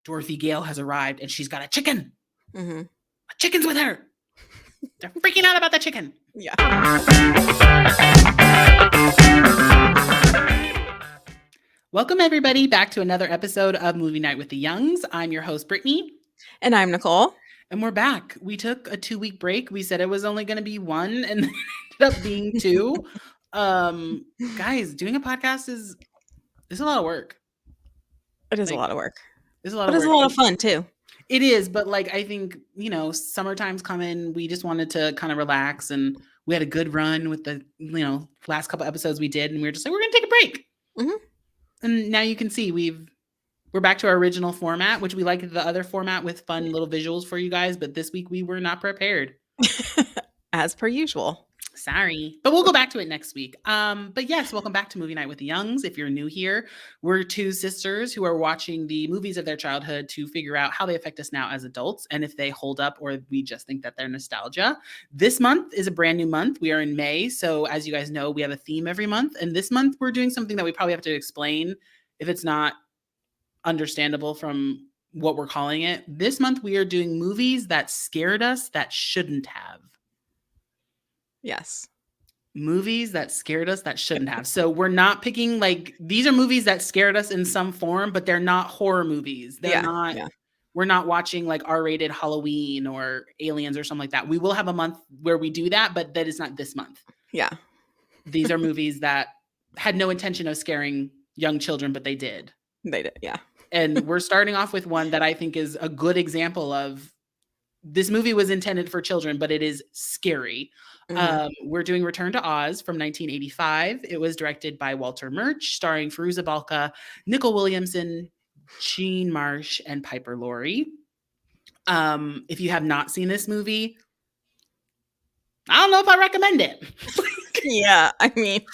Dorothy Gale has arrived and she's got a chicken. Mm-hmm. A chicken's with her. They're freaking out about the chicken. Yeah. Welcome, everybody, back to another episode of Movie Night with the Youngs. I'm your host, Brittany. And I'm Nicole. And we're back. We took a 2-week break. We said it was only going to be one, and then it ended up being 2. Guys, doing a podcast is a lot of work. It is a lot of work. It's a lot of work. But it's a lot of fun, too. It is, but like I think, summertime's coming. We just wanted to kind of relax, and we had a good run with the, last couple episodes we did, and we were just like, we're going to take a break. Mm-hmm. And now you can see we're back to our original format, which we liked the other format with fun little visuals for you guys. But this week we were not prepared. As per usual. Sorry. But we'll go back to it next week. But yes, welcome back to Movie Night with the Youngs. If you're new here, we're 2 sisters who are watching the movies of their childhood to figure out how they affect us now as adults and if they hold up or we just think that they're nostalgia. This month is a brand new month. We are in May. So as you guys know, we have a theme every month. And this month we're doing something that we probably have to explain if it's not understandable from what we're calling it. This month we are doing movies that scared us that shouldn't have. Yes. Movies that scared us that shouldn't have. So we're not picking these are movies that scared us in some form, but they're not horror movies. They're not. Yeah. We're not watching R-rated Halloween or Aliens or something like that. We will have a month where we do that, but that is not this month. Yeah. These are movies that had no intention of scaring young children, but they did. They did, yeah. And we're starting off with one that I think is a good example of this movie was intended for children, but it is scary. Mm-hmm. We're doing Return to Oz from 1985. It was directed by Walter Murch, starring Fairuza Balka, Nicole Williamson, Jean Marsh, and Piper Laurie. If you have not seen this movie, I don't know if I recommend it. Yeah, I mean,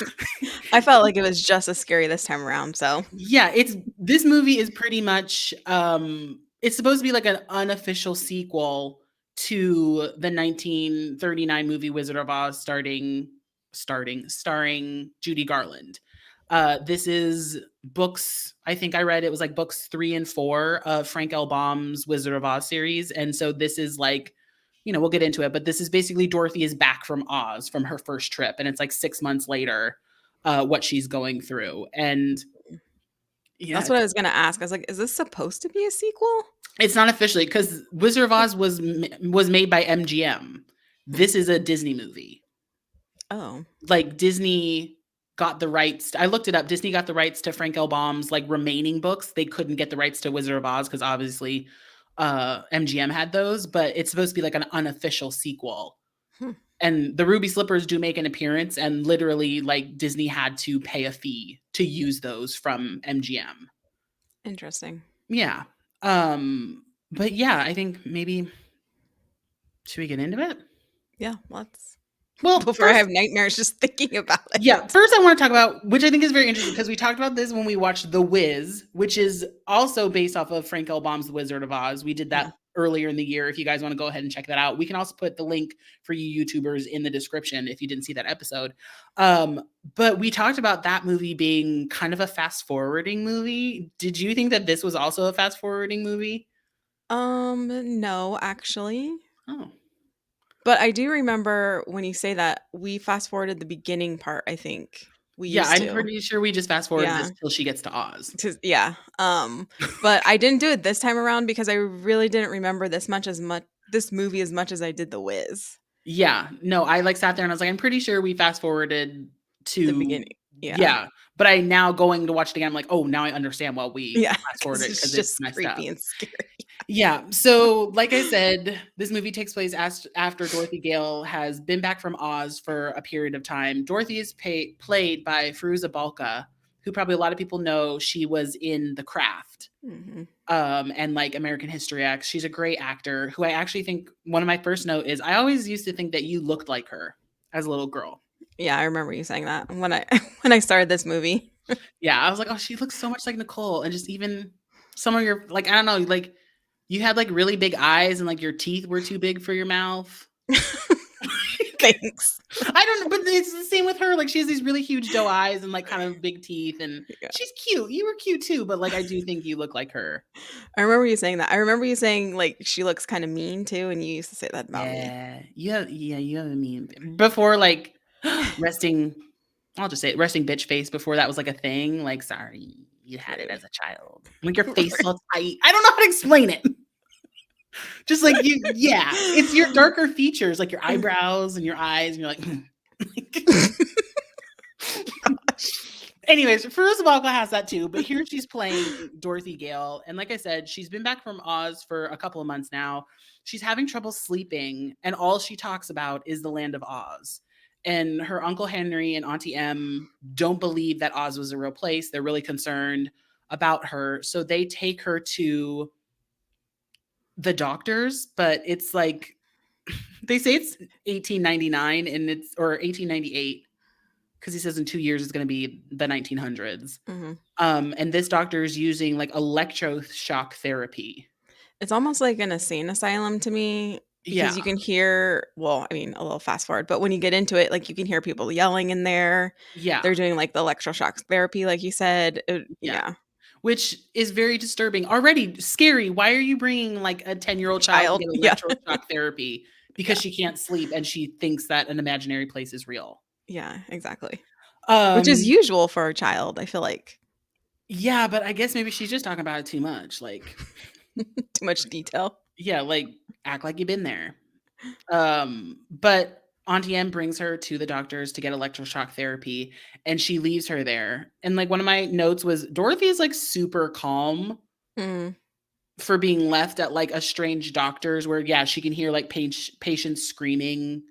I felt like it was just as scary this time around, so. Yeah, this movie is pretty much, it's supposed to be like an unofficial sequel to the 1939 movie Wizard of Oz starring Judy Garland. This is books, I think I read it was books 3 and 4 of Frank L. Baum's Wizard of Oz series. And so this is we'll get into it, but this is basically Dorothy is back from Oz from her first trip. And it's 6 months later, what she's going through. And yeah, that's what I was going to ask. I was like, is this supposed to be a sequel? It's not officially because Wizard of Oz was made by MGM. This is a Disney movie. Oh. Disney got the rights. I looked it up. Disney got the rights to Frank L. Baum's remaining books. They couldn't get the rights to Wizard of Oz because obviously MGM had those, but it's supposed to be an unofficial sequel. And the Ruby Slippers do make an appearance, and literally Disney had to pay a fee to use those from MGM. Interesting. Yeah. But yeah, I think maybe should we get into it? Yeah, let's. Well, before I have nightmares just thinking about it. Yeah, first I want to talk about, which I think is very interesting because we talked about this when we watched The Wiz, which is also based off of Frank L. Baum's The Wizard of Oz. We did that earlier in the year. If you guys want to go ahead and check that out, we can also put the link for you YouTubers in the description if you didn't see that episode. But we talked about that movie being kind of a fast forwarding movie. Did you think that this was also a fast forwarding movie? No, actually. Oh. But I do remember when you say that we fast forwarded the beginning part, I think. I'm pretty sure we just fast forward this till she gets to Oz. Yeah. But I didn't do it this time around because I really didn't remember this movie as much as I did The Wiz. Yeah. No, I sat there and I was like, I'm pretty sure we fast forwarded to the beginning. Yeah. But I now going to watch it again, I'm like, oh, now I understand why we fast forwarded because it's just creepy and scary. Yeah. So like I said, this movie takes place after Dorothy Gale has been back from Oz for a period of time. Dorothy is played by Fairuza Balka, who probably a lot of people know. She was in The Craft and American History X. She's a great actor who I actually think one of my first note is I always used to think that you looked like her as a little girl. Yeah, I remember you saying that when I started this movie. Yeah, I was like, oh, she looks so much like Nicole. And just even some of your, I don't know, you had really big eyes and your teeth were too big for your mouth. Thanks. I don't know, but it's the same with her. Like, she has these really huge doe eyes and like kind of big teeth, and Yeah. she's cute. You were cute too, but like I do think you look like her. I remember you saying that. I remember you saying, like, she looks kinda mean too, and you used to say that about me. You have a mean before like resting. I'll just say it, resting bitch face before that was like a thing. Like, sorry, you had it Rude. as a child. Like your face is all tight. I don't know how to explain it. Just like you, yeah, it's your darker features, like your eyebrows and your eyes, and you're like, anyways, Feruza Balka has that too, but here she's playing Dorothy Gale. And like I said, she's been back from Oz for a couple of months now. She's having trouble sleeping, and all she talks about is the land of Oz. And her Uncle Henry and Auntie Em don't believe that Oz was a real place. They're really concerned about her. So they take her to the doctors, but it's like they say it's 1899 and it's or 1898 because he says in 2 years it's going to be the 1900s. Mhm. And this doctor is using like electroshock therapy. It's almost like an insane asylum to me because Yeah, you can hear well, I mean, a little fast forward, but when you get into it, like, you can hear people yelling in there. yeah, They're doing, like, the electroshock therapy, like you said. yeah. Yeah. Which is very disturbing. Already scary. Why are you bringing like a 10-year-old child to Child. get Yeah. electroshock therapy because Yeah. she can't sleep and she thinks that an imaginary place is real? Yeah, exactly. Which is Um, usual for a child, I feel like. yeah, but I guess maybe she's just talking about it too much. Like, Too much detail. yeah, like act like you've been there. But Auntie Em brings her to the doctors to get electroshock therapy, and she leaves her there. And like one of my notes was Dorothy is like super calm Mm, for being left at like a strange doctor's where yeah, she can hear like patients screaming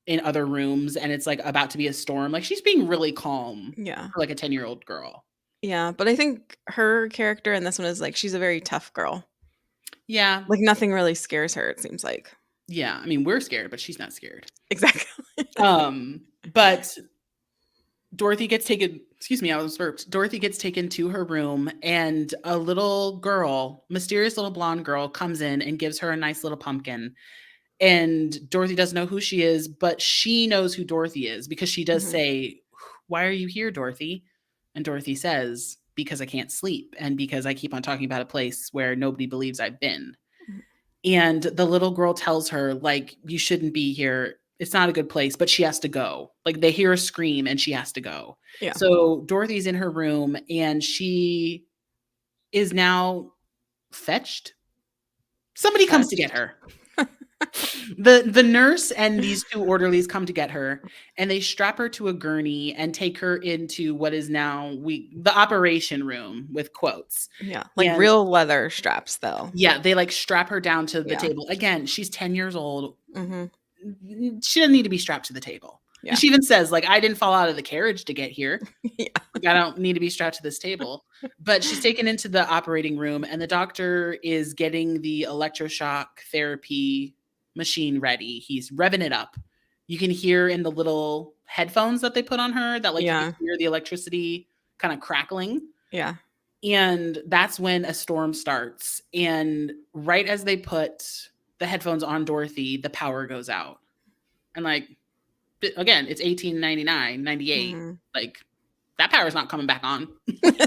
in other rooms and it's like about to be a storm. Like she's being really calm yeah. for like a 10-year-old girl. Yeah, but I think her character in this one is, like, she's a very tough girl. Yeah. Like, nothing really scares her, it seems like. Yeah. I mean, we're scared, but she's not scared. Exactly. But Dorothy gets taken, excuse me, I was burped. Dorothy gets taken to her room, and a little girl, mysterious little blonde girl, comes in and gives her a nice little pumpkin. And Dorothy doesn't know who she is, but she knows who Dorothy is because she does Mhm, say, "Why are you here, Dorothy?" And Dorothy says, "Because I can't sleep and because I keep on talking about a place where nobody believes I've been." mhm. And the little girl tells her, like, "You shouldn't be here. It's not a good place," but she has to go. Like, they hear a scream and she has to go. Yeah, So Dorothy's in her room and she is now fetched. Somebody comes to get fetched. her. The nurse and these two orderlies come to get her, and they strap her to a gurney and take her into what is now the operation room with quotes. Yeah, like, And real leather straps, though. yeah, they like strap her down to the Yeah. table. Again, she's 10 years old. Mhm. She doesn't need to be strapped to the table. And Yeah. she even says, like, I didn't fall out of the carriage to get here. Yeah. Like, I don't need to be strapped to this table. But she's taken into the operating room, and the doctor is getting the electroshock therapy machine ready. He's revving it up. You can hear in the little headphones that they put on her that, like, you can Yeah. hear the electricity kind of crackling. Yeah. And that's when a storm starts. And right as they put the headphones on Dorothy, the power goes out. And, like, again, it's 1899, 98. Mhm. Like, that power is not coming back on. Yeah.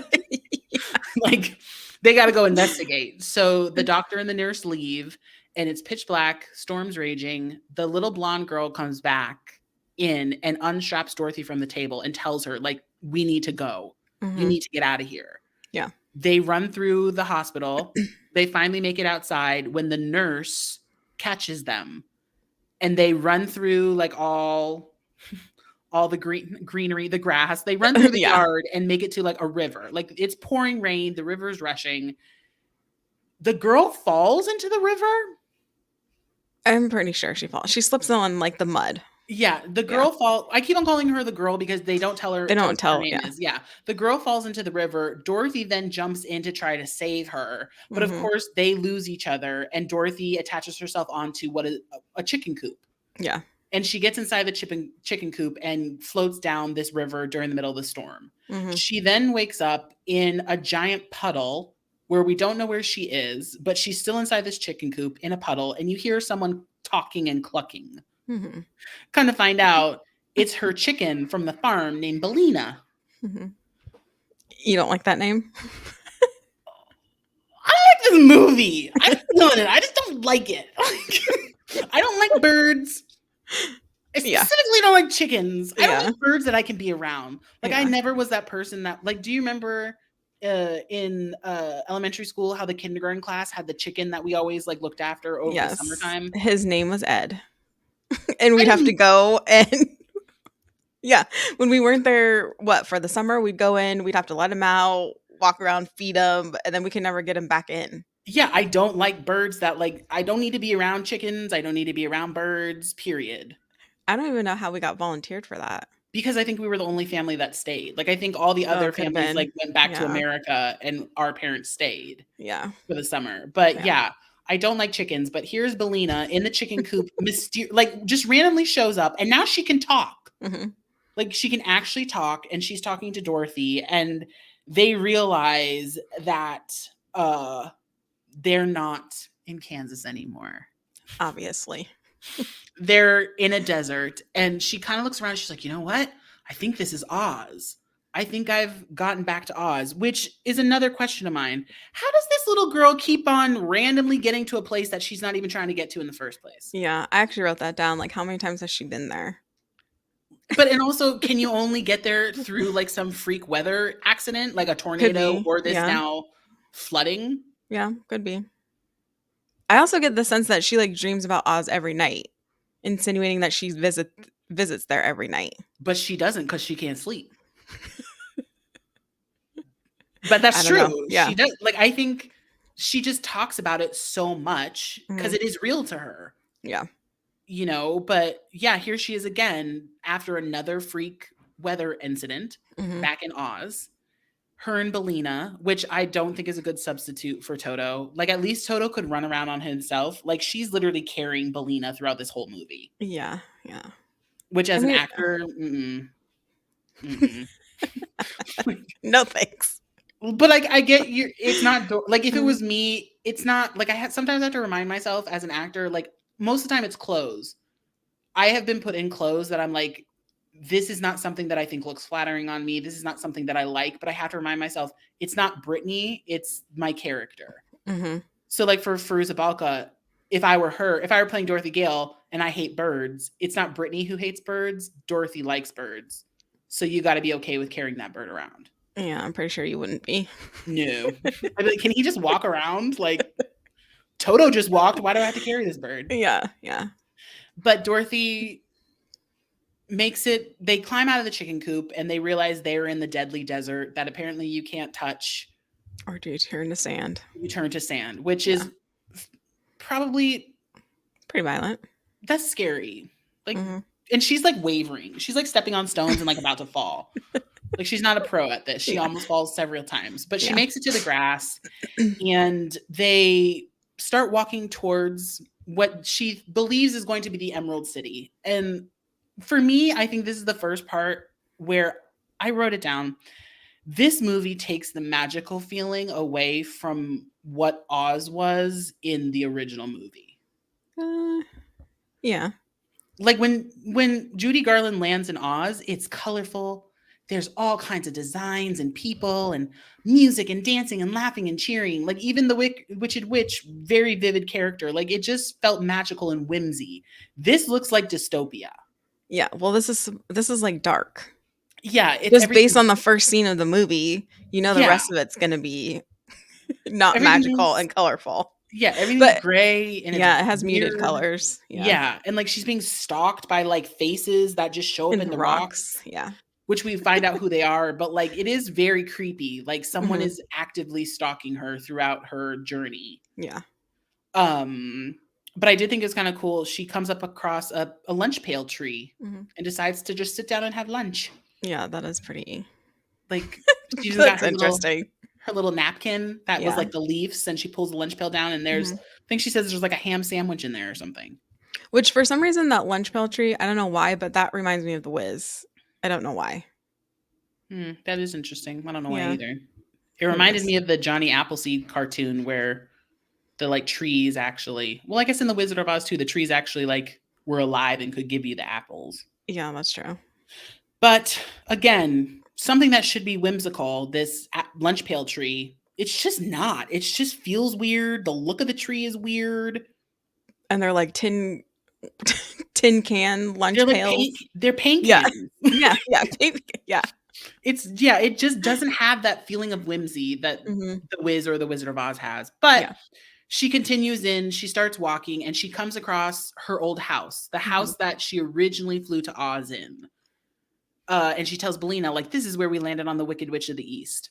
Like, they got to go investigate. So the doctor and the nurse leave, and it's pitch black, storm's raging. The little blonde girl comes back in and unstraps Dorothy from the table and tells her, like, we need to go. You Mhm. need to get out of here. Yeah. They run through the hospital. They finally make it outside when the nurse catches them, and they run through like all the greenery, the grass. They run through the Yeah. yard and make it to like a river. Like it's pouring rain, the river's rushing. The girl falls into the river. I'm pretty sure she slips on, like, the mud. Yeah, the Yeah. girl fall. I keep on calling her the girl because they don't They tell don't us what her tell name yeah. is. Yeah, the girl falls into the river. Dorothy then jumps in to try to save her, but of Mhm. course they lose each other, and Dorothy attaches herself onto what is a chicken coop. Yeah. And she gets inside the chicken coop and floats down this river during the middle of the storm. Mhm. She then wakes up in a giant puddle where we don't know where she is, but she's still inside this chicken coop in a puddle, and you hear someone talking and clucking. Mhm. Come to find out, it's her chicken from the farm named Belina. Mhm. You don't like that name? I like this movie. I'm feeling it. I just don't like it. I don't like birds. I Yeah. specifically don't like chickens. I don't Yeah. like birds that I can be around. Like I Yeah. never was that person that like. Do you remember in elementary school how the kindergarten class had the chicken that we always like looked after over the Yes. summertime? His name was Ed. And I we'd have to didn't. go and yeah, when we weren't there, what, for the summer, we'd go in, we'd have to let him out, walk around, feed him, and then we could never get him back in. Yeah, I don't like birds that like. I don't need to be around chickens. I don't need to be around birds. Period. I don't even know how we got volunteered for that. Because I think we were the only family that stayed. Like, I think all the Oh, other it could have families, like, been. went back to Yeah. America and our parents stayed Yeah. for the summer. But, Yeah. yeah, I don't like chickens, but here's Belina in the chicken coop, like, just randomly shows up, and now she can talk. Mhm. Like, she can actually talk, and she's talking to Dorothy, and they realize that, they're not in Kansas anymore. Obviously. They're in a desert, and she kind of looks around. She's like, you know what? I think this is Oz. I think I've gotten back to Oz, which is another question of mine. How does this little girl keep on randomly getting to a place that she's not even trying to get to in the first place? Yeah, I actually wrote that down, like, how many times has she been there? But and also, can you only get there through like some freak weather accident, like a Could tornado be. or this Yeah. now flooding? Yeah, could be. I also get the sense that she, like, dreams about Oz every night, insinuating that she visits there every night. But she doesn't because she can't sleep. But I that's don't know. true. Yeah. She does. Like, I think she just talks about it so much because Mhm. it is real to her, Yeah. you know. But yeah, here she is again after another freak weather incident Mhm. back in Oz. Her and Belina, which I don't think is a good substitute for Toto. Like, at least Toto could run around on himself. Like, she's literally carrying Belina throughout this whole movie, Yeah. Yeah. which I as an mean, actor, mm-mm. no thanks. But, like, I get you it's not like, if it Mhm. was me, it's not like, sometimes I have to remind myself as an actor, like, most of the time it's clothes. I have been put in clothes that I'm like, "This is not something that I think looks flattering on me. This is not something that I like," but I have to remind myself, it's not Britney, it's my character. Mhm. So, like, for Fairuza Balka, if I were playing Dorothy Gale and I hate birds, it's not Britney who hates birds, Dorothy likes birds. So you gotta be okay with carrying that bird around. Yeah, I'm pretty sure you wouldn't be. No. I'd be like, "Can he just walk around? Like, Toto just walked. Why do I have to carry this bird?" Yeah. Yeah. But Dorothy they climb out of the chicken coop and they realize they're in the deadly desert that apparently you can't touch. Or do you turn to sand? You turn to sand, which Yeah. is probably Pretty violent. that's scary. Like, Mhm. and she's like wavering. She's like stepping on stones and like about to fall. Like, she's not a pro at this. She Yeah. almost falls several times, but she Yeah. makes it to the grass and they start walking towards what she believes is going to be the Emerald City. And for me, I think this is the first part where I wrote it down. This movie takes the magical feeling away from what Oz was in the original movie. Uh, yeah. Like, when Judy Garland lands in Oz, it's colorful. There's all kinds of designs and people and music and dancing and laughing and cheering. Like, even the Witched Witch, very vivid character. Like, it just felt magical and whimsy. This looks like dystopia. Yeah. Well, this is like dark. Yeah, it's Just based everything's on the first scene of the movie, the yeah, rest of it's gonna be not magical everything's and colorful. yeah, everything's But gray and it's yeah, it has muted weird. colors. Yeah. Yeah, and like she's being stalked by like faces that just show up In in the the rocks. rocks, Yeah. which we find out who they are, but like it is very creepy. Like someone Mhm. is actively stalking her throughout her journey. Yeah. Um, but I did think it's kind of cool. She comes up across a lunch pail tree Mhm. and decides to just sit down and have lunch. Yeah, that is pretty Like she's even got that's interesting. her little napkin that was Yeah. like the leaves, and she pulls the lunch pail down, and there's Mhm. I think she says there's like a ham sandwich in there or something. Which for some reason that lunch pail tree, I don't know why, but that reminds me of The Wiz. I don't know why. That is interesting. I don't know why Yeah. either. It Who reminded knows? me of the Johnny Appleseed cartoon where the like trees actually. Well, I guess in the Wizard of Oz too, the trees actually like were alive and could give you the apples. Yeah, that's true. But again, something that should be whimsical, this lunch pail tree, it's just not. It just feels weird. The look of the tree is weird. And they're like tin can They're lunch like paint. pails. They're paint Yeah. cans. Yeah, yeah. It just doesn't have that feeling of whimsy that Mhm. the Wiz or the Wizard of Oz has. But Yeah. she continues in, she starts walking, and she comes across her old house, the Mhm. house that she originally flew to Oz in. And she tells Bellina, like, this is where we landed on the Wicked Witch of the East.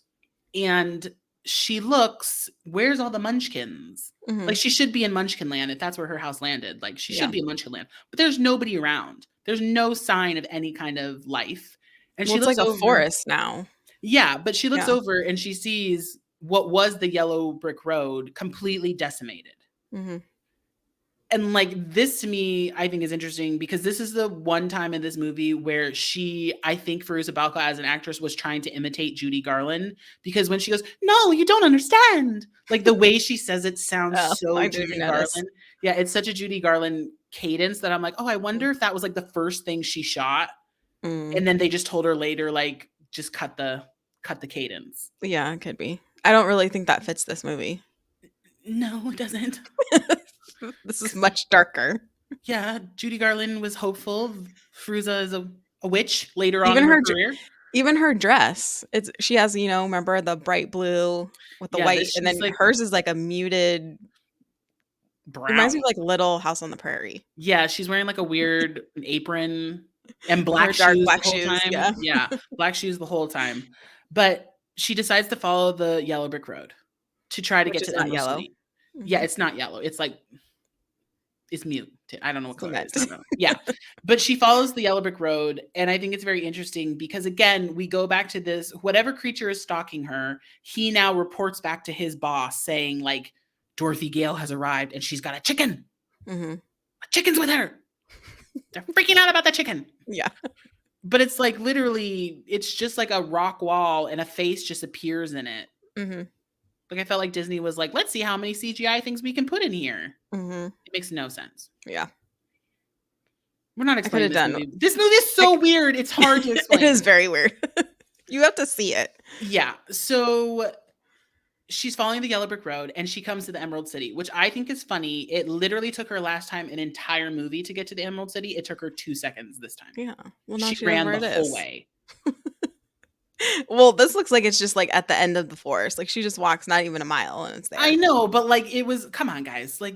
And she looks, where's all the munchkins? Like, Mhm. she should be in Munchkin Land if that's where her house landed. Like, she should Yeah. be in Munchkin Land. But there's nobody around. There's no sign of any kind of life. And Well, she it's looks like a over. forest now. Yeah, but she looks Yeah. over and she sees what was the yellow brick road completely decimated. Mhm. And like this to me, I think is interesting because this is the one time in this movie where I think Fairuza Balka as an actress was trying to imitate Judy Garland because when she goes, "No, you don't understand," like the way she says it sounds Oh, so I didn't Judy even notice. Garland. Yeah, it's such a Judy Garland cadence that I'm like, oh, I wonder if that was like the first thing she shot, Mm. and then they just told her later, like, just cut the cadence. Yeah, it could be. I don't really think that fits this movie. No, it doesn't. This is much darker. Yeah, Judy Garland was hopeful. Fruza is a witch later on Even in her her career. even her dress, she has, remember the bright blue with the Yeah, white, this and then she's like hers is like a muted, reminds me brown. of like Little House on the Prairie. Yeah, she's wearing like a weird apron and And her black dark shoes the black whole shoes, time. yeah. Yeah, black shoes the whole time. But she decides to follow the yellow brick road to try to Which get is to the not Emerald yellow. City. Yeah, Mhm. it's not yellow. It's like it's mute. I don't know what color it is. Cement. I don't know. Yeah. But she follows the yellow brick road. And I think it's very interesting because, again, we go back to this whatever creature is stalking her, he now reports back to his boss saying, like, Dorothy Gale has arrived and she's got a chicken. Mhm. A chicken's with her. They're freaking out about the chicken. Yeah. But it's like literally, it's just like a rock wall and a face just appears in it. Mhm. Like I felt like Disney was like, let's see how many CGI things we can put in here. Mhm. It makes no sense. Yeah. We're not I could explaining have this done movie. This movie is so weird. It's hard to explain. It is very weird. You have to see it. Yeah. So she's following the yellow brick road and she comes to the Emerald City, which I think is funny. It literally took her last time an entire movie to get to the Emerald City. It took her 2 seconds this time. Yeah. Well, now She she knows ran where the it whole is. way. Well, this looks like it's just like at the end of the forest. Like she just walks not even a mile and it's there. I know, but like it was, come on, guys. Like,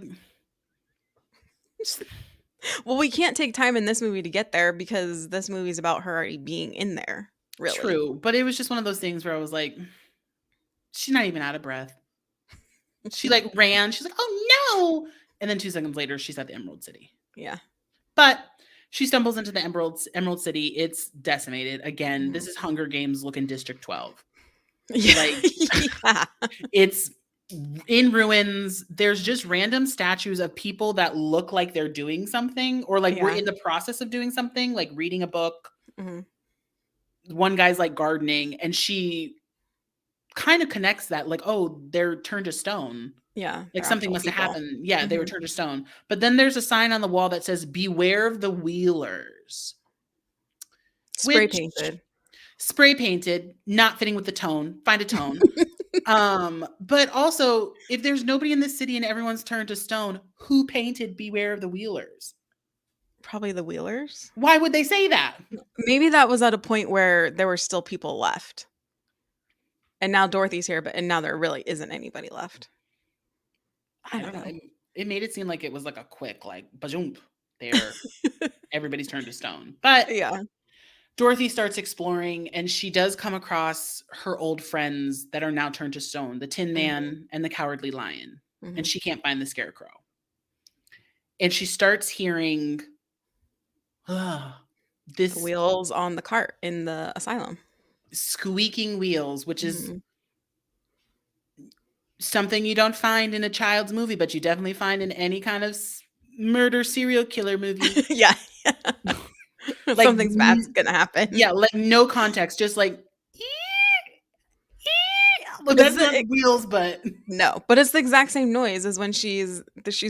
Well, we can't take time in this movie to get there because this movie's about her already being in there. Really. true. But it was just one of those things where I was like, she's not even out of breath. She like ran. She's like, oh no. And then 2 seconds later, she's at the Emerald City. Yeah. But she stumbles into the Emerald City. It's decimated. Again, this Mhm. is Hunger Games looking District 12. Yeah. Like, Yeah. it's in ruins. There's just random statues of people that look like they're doing something or like we're Yeah. in the process of doing something, like reading a book. Mhm. One guy's like gardening, and she kind of connects that, like, oh, they're turned to stone. Yeah. Like They're something actual must have people. happened. Yeah, they were Mhm. turned to stone. But then there's a sign on the wall that says, "Beware of the Wheelers," Spray which painted. spray painted, not fitting with the tone. Find a tone. But also, if there's nobody in this city and everyone's turned to stone, who painted "Beware of the Wheelers"? Probably the Wheelers. Why would they say that? Maybe that was at a point where there were still people left. And now Dorothy's here, and now there really isn't anybody left. I don't know. It made it seem like it was like a quick, like, bajoom, there, everybody's turned to stone. But Yeah. Dorothy starts exploring and she does come across her old friends that are now turned to stone, the Tin Man and the Cowardly Lion. And Mhm. she can't find the Scarecrow. And she starts hearing this The wheels on the cart in the asylum. squeaking wheels, which is Mhm. something you don't find in a child's movie, but you definitely find in any kind of murder serial killer movie. Yeah. Like, Something's bad's gonna happen. yeah, like no context, just like, well, But that's not wheels, but no, but it's the exact same noise as when she's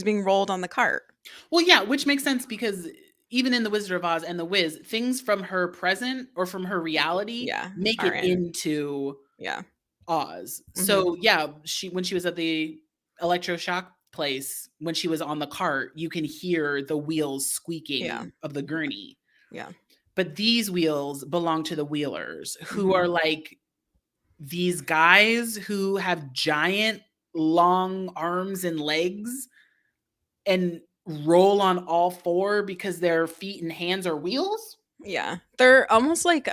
being rolled on the cart. well, yeah, which makes sense because even in The Wizard of Oz and The Wiz, things from her present or from her reality Yeah, make are it in. into Yeah. Oz. Mhm. So yeah, when she was at the electroshock place, when she was on the cart, you can hear the wheels Yeah. squeaking of the gurney. Yeah. But these wheels belong to the Wheelers, who Mhm. are like these guys who have giant long arms and legs and roll on all four because their feet and hands are wheels. Yeah. They're almost like,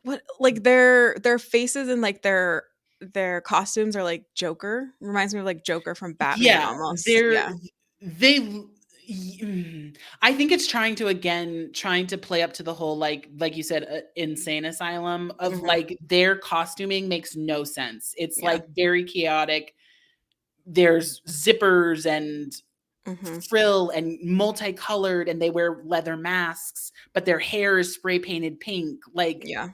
what like, their faces and, like, their costumes are like Joker. Reminds me of, like, Joker from Batman Yeah, almost. Yeah. they I think it's trying to play up to the whole like you said insane asylum of Mhm. like their costuming makes no sense. It's Yeah. like very chaotic. There's zippers and Mhm. frill and multicolored and they wear leather masks, but their hair is spray painted pink. Like Yeah.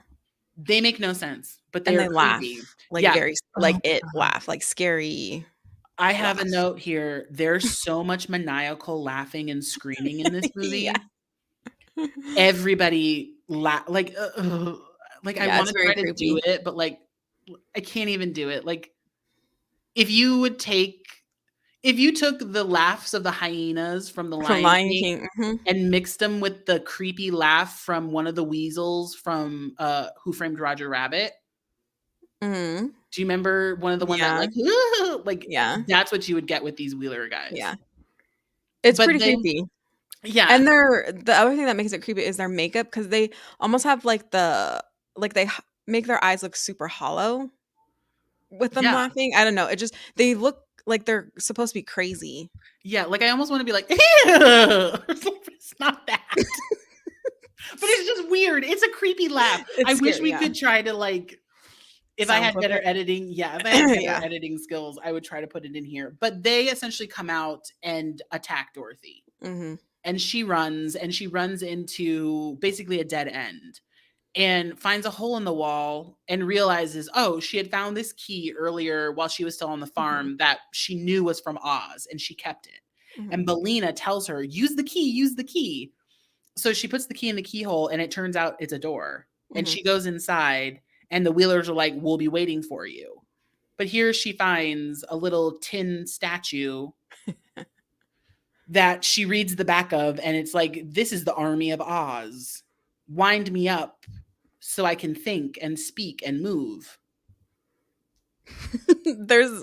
they make no sense, but And they're they laugh, creepy. like, Yeah. very Oh like, it my god. laugh, like, scary I have a laugh. note here. There's so much maniacal laughing and screaming in this Yeah. movie. Everybody like I Yeah, it's wanna very try to do creepy. it, but like I can't even do it. Like if you would take if you took the laughs of the hyenas from The From Lion Lion King King. Mhm. and mixed them with the creepy laugh from one of the weasels from, Who Framed Roger Rabbit. Mhm. Do you remember one of the one that Yeah. like, like, Yeah. that's what you would get with these Wheeler guys. Yeah. It's But pretty they creepy. yeah, And the other thing that makes it creepy is their makeup because they almost have, like, they make their eyes look super hollow with them yeah, laughing. I don't know, it just they look like they're supposed to be crazy. yeah, like, I almost wanna be like, it's not that. But it's just weird. It's a creepy laugh. I It's wish scary, we yeah. could try to, like if I Sound had clip better it. editing yeah, if I had better Yeah. editing skills, I would try to put it in here. But they essentially come out and attack Dorothy. Mhm. And she runs into basically a dead end and finds a hole in the wall and realizes, oh, she had found this key earlier while she was still on the Mhm. farm that she knew was from Oz and she kept it. Mhm. And Belina tells her, use the key. So she puts the key in the keyhole and it turns out it's a door. And Mhm. she goes inside and the Wheelers are like, we'll be waiting for you. But here she finds a little tin statue that she reads the back of, and it's like, this is the army of Oz. Wind me up so I can think and speak and move. There's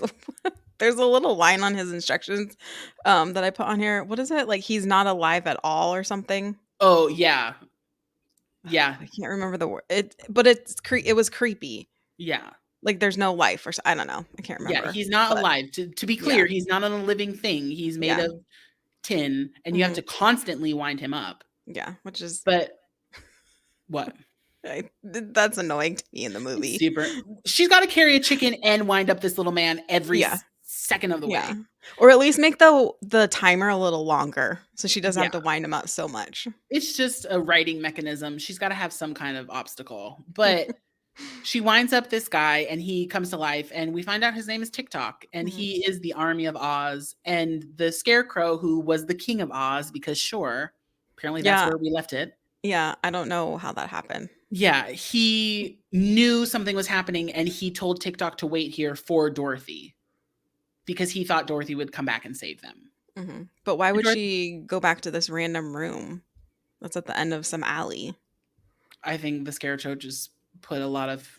there's a little line on his instructions, that I put on here. What is it? Like, "He's not alive at all," or something? Oh, yeah. Yeah. I can't remember the word. It was creepy. Yeah. Like, there's no life or I don't know. I can't Yeah. remember. He's not But alive. To be yeah. clear, he's not a living thing. He's made Yeah. of tin, and you have Mhm. to constantly wind him up. Yeah, which is But what? that's annoying to me in the It's movie. super. She's got to carry a chicken and wind up this little man every Yeah. second of the Yeah. way. Or at least make the timer a little longer so she doesn't Yeah. have to wind him up so much. It's just a writing mechanism. She's got to have some kind of obstacle. But she winds up this guy and he comes to life and we find out his name is TikTok and Mhm. he is the army of Oz and the scarecrow who was the king of Oz because sure, apparently that's Yeah. where we left it. Yeah, I don't know how that happened. Yeah, he knew something was happening and he told TikTok to wait here for Dorothy because he thought Dorothy would come back and save them. Mhm. But why And would Dorothy, she go back to this random room that's at the end of some alley? I think the scarecrow just put a lot of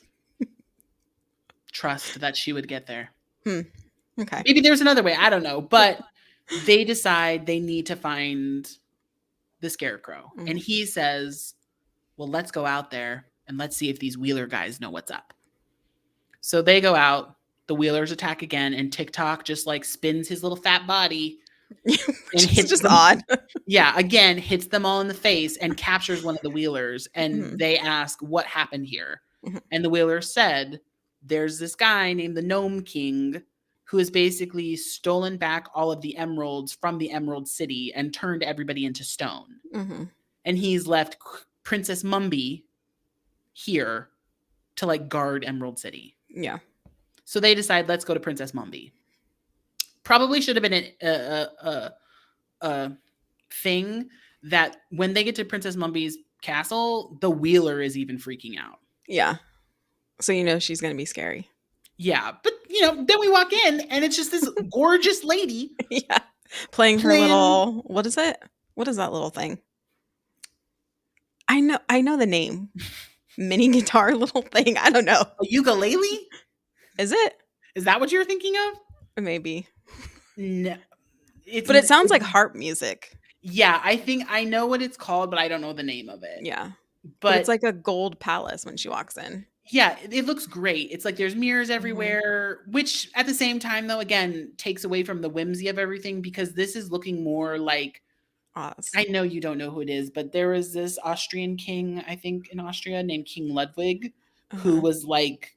trust that she would get there. Hmm. Okay. Maybe there's another way, I don't know, but they decide they need to find the scarecrow. And Mhm. he says, "Well, let's go out there and let's see if these Wheeler guys know what's up." So they go out, the Wheelers attack again, and TikTok just like spins his little fat body and Which is hits just them. odd. Yeah, again, hits them all in the face and captures one of the Wheelers. And Mhm. they ask, what happened here? Mhm. And the Wheelers said, there's this guy named the Gnome King who has basically stolen back all of the emeralds from the Emerald City and turned everybody into stone. Mhm. And he's left Princess Mombi here to like guard Emerald City. Yeah. So they decide, let's go to Princess Mombi. Probably should have been a thing that when they get to Princess Mumbi's castle, the Wheeler is even freaking out. Yeah. So you know she's gonna be scary. Yeah, but then we walk in and it's just this gorgeous lady. Yeah. Playing her little, what is it? What is that little thing? I know the name. Mini guitar little thing. I don't know. A ukulele? Is it? Is that what you're thinking of? Maybe. No. But it sounds like harp music. Yeah, I think I know what it's called, but I don't know the name of it. Yeah. But But it's like a gold palace when she walks in. yeah, it looks great. It's like there's mirrors everywhere, which at the same time, though, again, takes away from the whimsy of everything because this is looking more like Oz. I know you don't know who it is, but there was this Austrian king, I think, in Austria named King Ludwig, who was like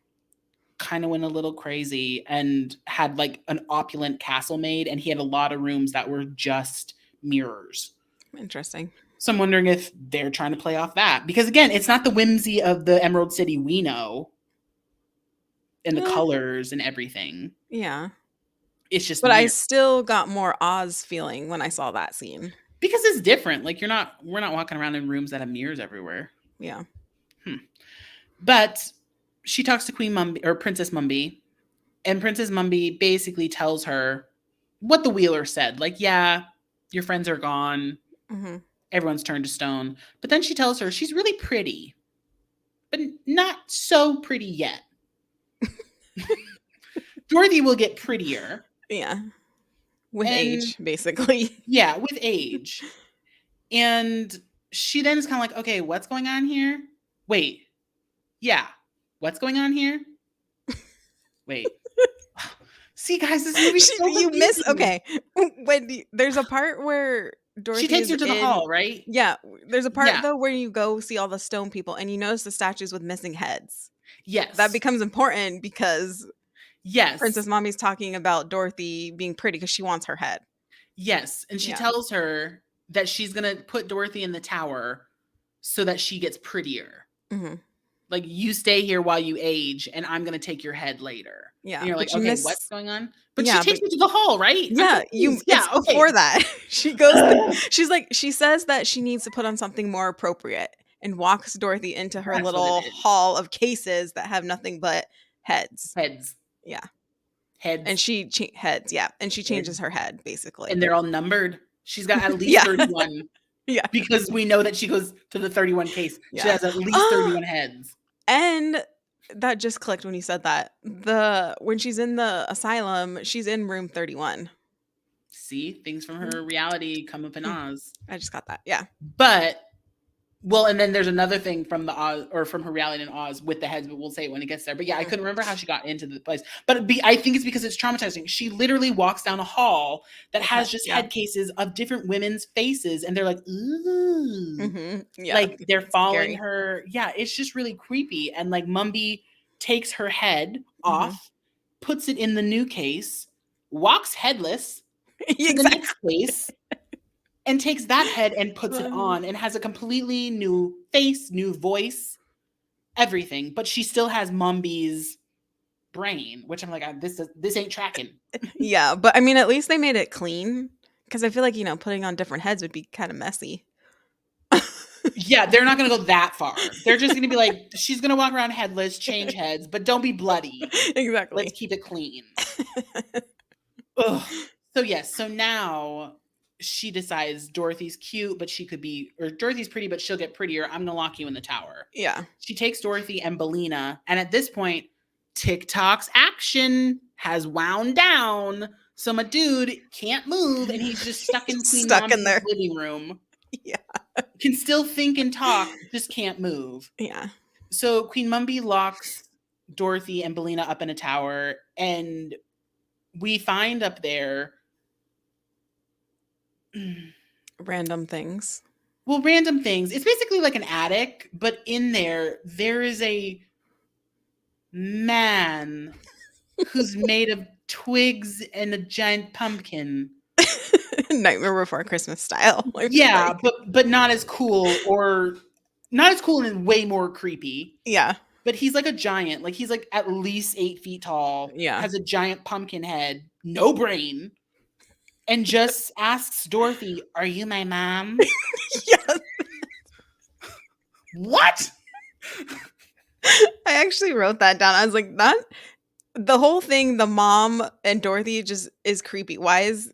kind of went a little crazy and had like an opulent castle made, and he had a lot of rooms that were just mirrors. Interesting. So I'm wondering if they're trying to play off that. Because again, it's not the whimsy of the Emerald City we know and the colors and everything. Yeah. It's just But I still got more Oz feeling when I saw that scene. Because it's different. Like we're not walking around in rooms that have mirrors everywhere. Yeah. But she talks to Queen Mombi or Princess Mombi, and Princess Mombi basically tells her what the Wheeler said. Like, yeah, your friends are gone. Mm-hmm. Everyone's turned to stone. But then she tells her she's really pretty, but not so pretty yet. Dorothy will get prettier. Yeah. With age, basically. Yeah, with age. And she then is kind of like, okay, what's going on here? Wait. Yeah. What's going on here? Wait. See, guys, this movie so you miss. Okay, when there's a part where Dorothy she takes her to the hall, right? Yeah, there's a part though where you go see all the stone people and you notice the statues with missing heads. Yes, that becomes important because yes, Princess Mommy's talking about Dorothy being pretty because she wants her head. Yes, and she tells her that she's gonna put Dorothy in the tower so that she gets prettier. Mm-hmm. Like, you stay here while you age, and I'm gonna take your head later. Yeah, and you're like, okay, what's going on? But yeah, she takes you to the hall, right? Yeah, it's before that. She goes. She says that she needs to put on something more appropriate, and walks Dorothy into her little hall of cases that have nothing but heads. Heads. Yeah. Heads. And she heads. Yeah, and she changes her head basically. And they're all numbered. She's got at least 31. Yeah, because we know that she goes to the 31 case. She has at least 31 heads. And that just clicked when you said that. When she's in the asylum, she's in room 31. See, things from her reality come up in Oz. I just got that. Yeah. But well, and then there's another thing from the Oz or from her reality in Oz with the heads, but we'll say it when it gets there. But yeah, I couldn't remember how she got into the place. But I think it's because it's traumatizing. She literally walks down a hall that has just head cases of different women's faces, and they're like, ooh. Mm-hmm. Yeah. Like they're following her. Yeah, it's just really creepy. And like Mombi takes her head off, puts it in the new case, walks headless to the next case, and takes that head and puts it on and has a completely new face, new voice, everything. But she still has Mombi's brain, which I'm like, this ain't tracking. Yeah, but I mean, at least they made it clean because I feel like, putting on different heads would be kind of messy. Yeah, they're not going to go that far. They're just going to be like, she's going to walk around headless, change heads, but don't be bloody. Exactly. Let's keep it clean. Ugh. So yes, so now she decides Dorothy's cute, but she could be, or Dorothy's pretty, but she'll get prettier. I'm going to lock you in the tower. Yeah. She takes Dorothy and Bellina, and at this point, TikTok's action has wound down. So my dude can't move, and he's just stuck in Queen Mombi's living room. Yeah. Can still think and talk, just can't move. Yeah. So Queen Mombi locks Dorothy and Bellina up in a tower, and we find up there random things. Well, random things. It's basically like an attic, but in there is a man who's made of twigs and a giant pumpkin. Nightmare Before Christmas style. Yeah, but not as cool, or not as cool and way more creepy. Yeah. But he's like a giant. Like he's like at least 8 feet tall. Yeah. Has a giant pumpkin head. No brain. and just asks Dorothy, "Are you my mom?" Yes. What? I actually wrote that down. I was like, that the whole thing, the mom and Dorothy just is creepy. Why is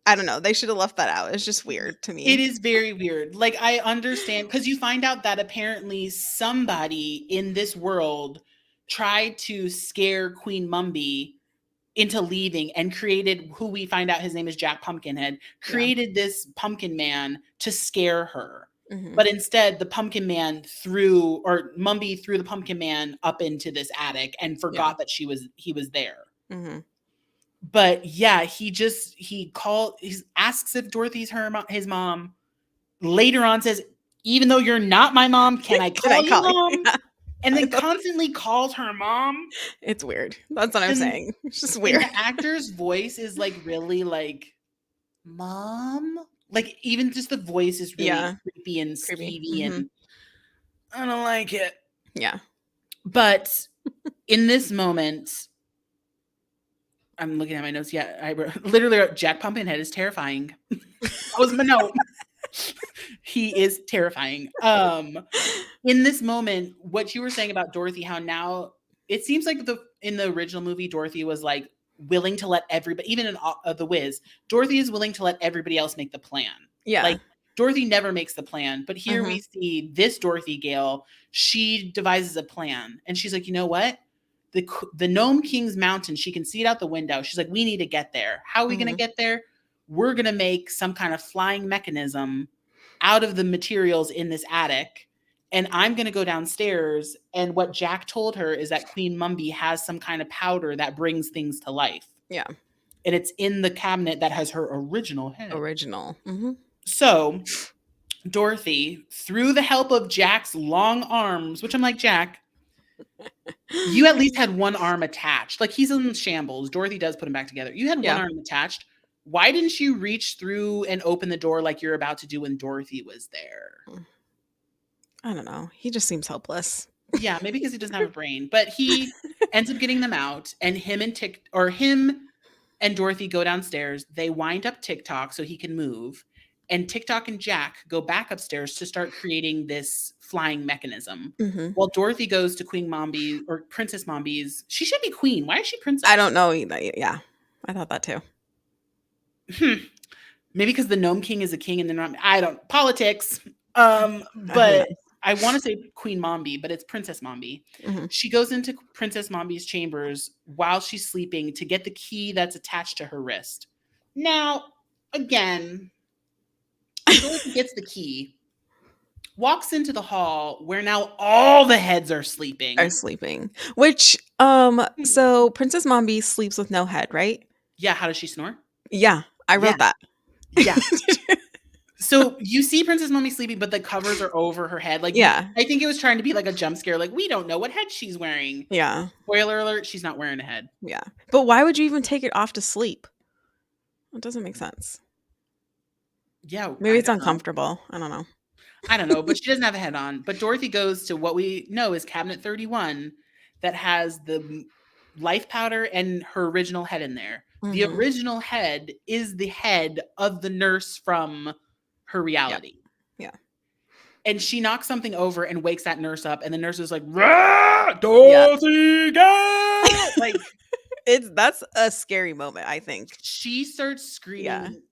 I don't know. They should have left that out. It's just weird to It me. is very weird. Like, I understand because you find out that apparently somebody in this world tried to scare Queen Mumby into leaving and created who we find out his name is Jack Pumpkinhead, Yeah. created this pumpkin man to scare her. Mhm. But instead, the pumpkin man Mumby threw the pumpkin man up into this attic and Yeah. forgot that he was there. Mhm. But yeah, he asks if Dorothy's his mom. Later on says, "Even though you're not my mom, can I Can I call you call you? mom?" Yeah. And then constantly calls her mom. It's weird. That's what I'm And saying. It's just and weird. the actor's voice is like really like, "Mom?" Like even just the voice is really Yeah. creepy and Creepy. skeevy Mhm. and I don't like it. Yeah. But in this moment, I'm looking at my notes. Yeah, literally wrote, Jack Pumpkinhead is terrifying. That was my note. He is terrifying. In this moment, what you were saying about Dorothy, how now it seems like in the original movie, Dorothy was like willing to let everybody, even in the Wiz, Dorothy is willing to let everybody else make the plan. Yeah. Like Dorothy never makes the plan, but here we Mhm. see this Dorothy Gale. She devises a plan, and she's like, you know what? The Gnome King's mountain. She can see it out the window. She's like, we need to get there. How are we going to Mhm. get there? We're going to make some kind of flying mechanism out of the materials in this attic. And I'm going to go downstairs. And what Jack told her is that Queen Mumby has some kind of powder that brings things to life. Yeah. And it's in the cabinet that has her original head. Original. Mhm. So Dorothy, through the help of Jack's long arms, which I'm like, Jack, you at least had one arm attached. Like he's in shambles. Dorothy does put him back together. You had one Yeah. arm attached. Why didn't you reach through and open the door like you're about to do when Dorothy was there? I don't know. He just seems helpless. Yeah, maybe because he doesn't have a brain. But he ends up getting them out, and him and Dorothy go downstairs. They wind up TikTok so he can move. And TikTok and Jack go back upstairs to start creating this flying mechanism. Mhm. While Dorothy goes to Queen Mombi or Princess Mombi's. She should be queen. Why is she princess? I don't know either. Yeah. I thought that too. Maybe because the Gnome King is a king and then I don't politics. Who But knows? I want to say Queen Mombi, but it's Princess Mombi. Mhm. She goes into Princess Mombi's chambers while she's sleeping to get the key that's attached to her wrist. Now, again, Dorothy gets the key, walks into the hall where now all the heads are Are sleeping. sleeping. Which so Princess Mombi sleeps with no head, right? Yeah, how does she snore? Yeah, I Yeah, wrote that. yeah. So you see Princess Mommy sleeping, but the covers are over her head. Like Yeah. I think it was trying to be like a jump scare. Like we don't know what head she's wearing. Yeah. Spoiler alert: she's not wearing a head. Yeah. But why would you even take it off to sleep? It doesn't make sense. Yeah, Maybe I it's don't know. uncomfortable. I don't know. I don't know, but she doesn't have a head on. But Dorothy goes to what we know is Cabinet 31 that has the life powder and her original head in there. The Mhm. original head is the head of the nurse from her Yeah. reality. Yeah. And she knocks something over and wakes that nurse up, and the nurse is like, "Rah! Yeah. Dorothy, go!" Like That's a scary moment, I think. she starts Yeah. screaming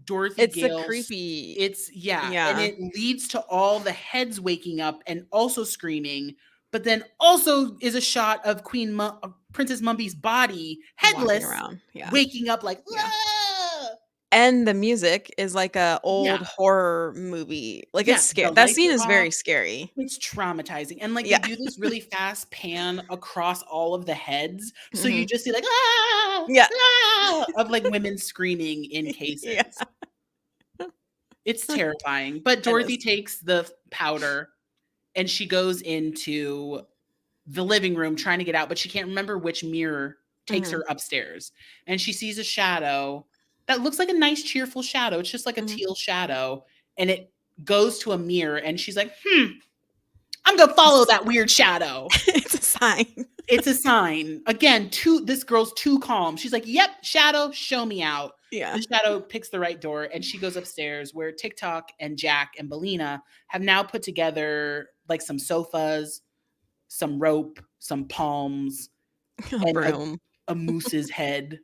Dorothy It's a Gale's. creepy It's yeah, and yeah. it leads to all the heads waking up and also screaming, but then also is a shot of Princess Mumby's body, Walking headless, around. Yeah. waking up like, Yeah. "Ah!" And the music is like a Yeah, old horror movie. Like, it's yeah, the scary. That lights scene are is off. very scary. It's traumatizing, and, like, they Yeah. do this really fast pan across all of the heads, so you Mhm. just see, like, "Ah! Yeah. Ah!" of, like, women screaming in Yeah. cases. It's terrifying, but It is. Dorothy takes the powder, and she goes into the living room trying to get out, but she can't remember which mirror takes Mhm. her upstairs, and she sees a shadow that looks like a nice cheerful shadow, it's just like a Mhm. teal shadow, and it goes to a mirror, and she's like, I'm gonna follow that weird shadow. It's a sign. It's a sign. Again, this girl's too calm. She's like, yep, shadow, show me out. Yeah. The shadow picks the right door and she goes upstairs where TikTok and Jack and Belina have now put together like some sofas, some rope, some palms, A and broom. a moose's head,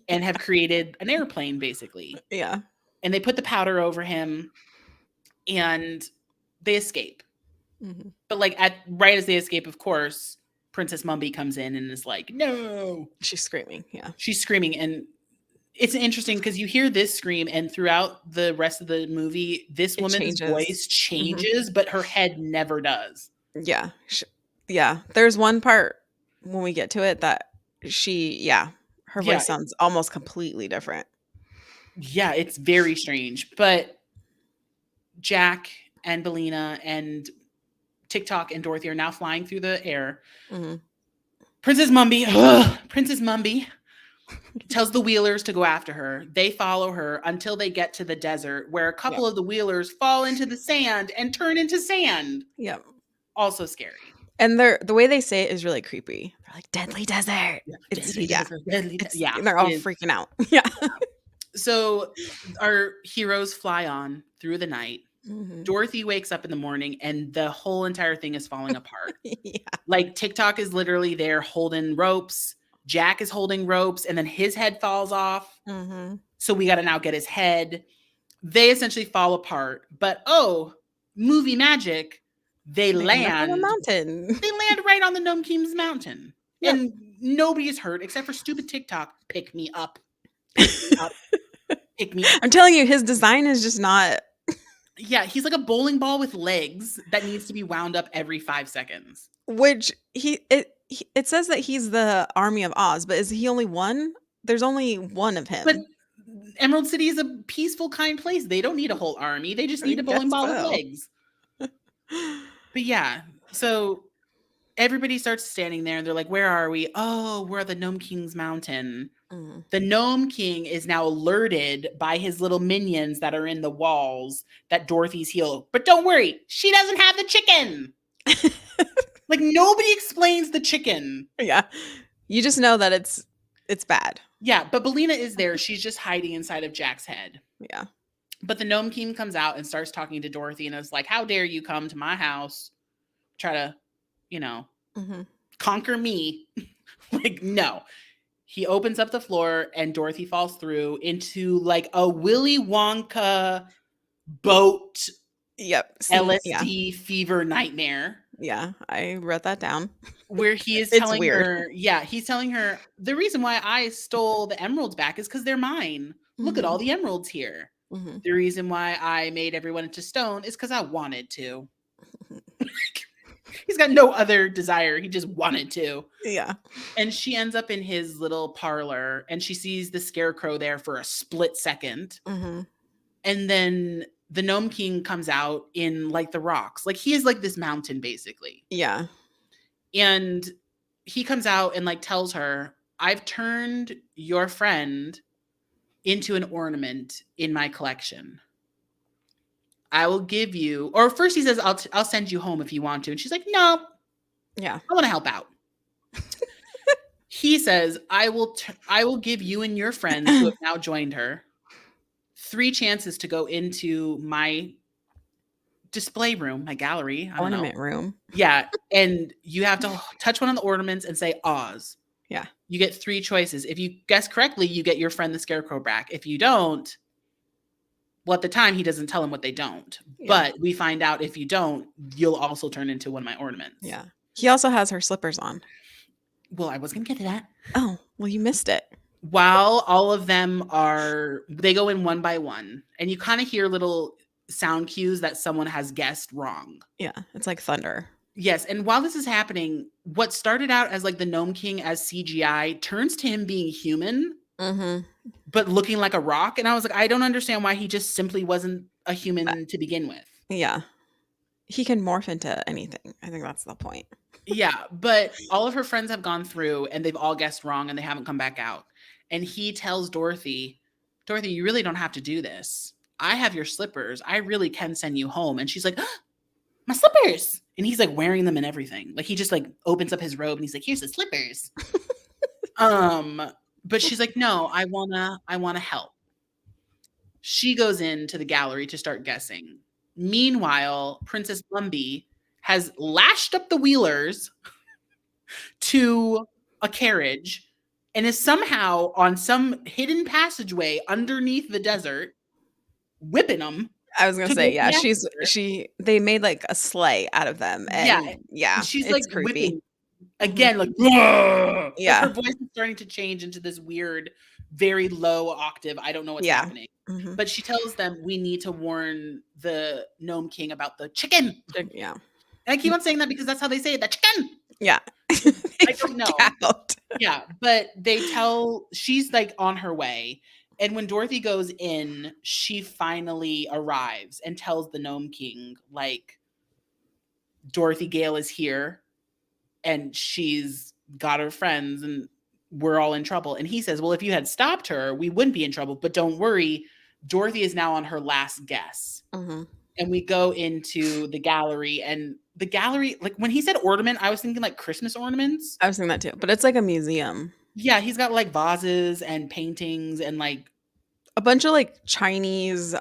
and have created an airplane basically. Yeah. And they put the powder over him and they escape. Mhm. But like right as they escape, of course, Princess Mombi comes in and is like, no. She's screaming. Yeah. She's screaming. And it's interesting because you hear this scream, and throughout the rest of the movie, this It woman's changes. voice changes, but her head never does. Yeah. Yeah. There's one part when we get to it that her Yeah. voice sounds almost completely different. Yeah, it's very strange. But Jack and Belina and TikTok and Dorothy are now flying through the air. Mm-hmm. Princess Mombi tells the Wheelers to go after her. They follow her until they get to the desert, where a couple of the Wheelers fall into the sand and turn into sand. Yep. Also scary. And the way they say it is really creepy. They're like, deadly desert. Deadly desert. They're all freaking out. Yeah. So our heroes fly on through the night. Mm-hmm. Dorothy wakes up in the morning and the whole entire thing is falling apart. Yeah. Like TikTok is literally there holding ropes. Jack is holding ropes and then his head falls off. Mm-hmm. So we got to now get his head. They essentially fall apart. But movie magic. They land on a mountain. They land right on the Gnome King's mountain. Yep. And nobody is hurt except for stupid TikTok. Pick me up. Pick me up. Pick me up. I'm telling you, his design is just not. Yeah, he's like a bowling ball with legs that needs to be wound up every 5 seconds. Which it says that he's the Army of Oz, but is he only one? There's only one of him. But Emerald City is a peaceful, kind place. They don't need a whole army. They just need a bowling ball with legs. But yeah, so everybody starts standing there and they're like, where are we? Oh, we're at the Gnome King's mountain. Mm. The Gnome King is now alerted by his little minions that are in the walls that Dorothy's healed. But don't worry, she doesn't have the chicken. Like nobody explains the chicken. Yeah. You just know that it's bad. Yeah, but Belina is there. She's just hiding inside of Jack's head. Yeah. But the Gnome King comes out and starts talking to Dorothy and is like, how dare you come to my house, try to, conquer me. Like, no. He opens up the floor and Dorothy falls through into like a Willy Wonka boat. Yep. LSD fever nightmare. Yeah, I wrote that down. Where he is telling her, he's telling her, the reason why I stole the emeralds back is because they're mine. Look at all the emeralds here. Mm-hmm. The reason why I made everyone into stone is because I wanted to. He's got no other desire. He just wanted to. Yeah. And she ends up in his little parlor and she sees the scarecrow there for a split second. Mm-hmm. And then the Gnome King comes out in like the rocks. Like he is like this mountain basically. Yeah. And he comes out and like tells her, I've turned your friend into an ornament in my collection. I will give you, or first he says, I'll send you home if you want to. And she's like, no. Yeah. I want to help out. He says, I will give you and your friends who have now joined her 3 chances to go into my display room, my gallery. Ornament room. Yeah. And you have to touch one of the ornaments and say Oz. Yeah. You get 3 choices. If you guess correctly, you get your friend the scarecrow back. If you don't, well, at the time, he doesn't tell him what they don't. Yeah. But we find out if you don't, you'll also turn into one of my ornaments. Yeah. He also has her slippers on. Well, I was going to get to that. Oh, well, you missed it. While all of them they go in one by one. And you kind of hear little sound cues that someone has guessed wrong. Yeah. It's like thunder. Yes. And while this is happening, what started out as like the Gnome King as CGI turns to him being human. Mm-hmm. But looking like a rock. And I was like, I don't understand why he just simply wasn't a human to begin with. Yeah. He can morph into anything. I think that's the point. Yeah. But all of her friends have gone through and they've all guessed wrong and they haven't come back out. And he tells Dorothy, you really don't have to do this. I have your slippers. I really can send you home. And she's like, my slippers. And he's like wearing them and everything. Like he just like opens up his robe and he's like, here's the slippers. But she's like, no, I wanna help. She goes into the gallery to start guessing. Meanwhile, Princess Mombi has lashed up the wheelers to a carriage and is somehow on some hidden passageway underneath the desert, whipping them I was gonna to go say, yeah, see after. they made like a sleigh out of them, Yeah, and yeah, and she's like it's creepy. whipping Mhm. again, like Yeah, her voice is starting to change into this weird, very low octave. I don't know what's yeah. happening. Mhm. But she tells them we need to warn the Gnome King about the chicken. Yeah. And I keep on saying that because that's how they say it, the chicken. Yeah. I They don't freak know. out. Yeah, but they tell she's like on her way. And when Dorothy goes in, she finally arrives and tells the Gnome King, like, Dorothy Gale is here and she's got her friends and we're all in trouble. And he says, well, if you had stopped her, we wouldn't be in trouble. But don't worry, Dorothy is now on her last guess. Mhm. And we go into the gallery, and the gallery, like when he said ornament, I was thinking like Christmas ornaments. I was thinking that too, but it's like a museum. Yeah, he's got like vases and paintings and like, A bunch of like Chinese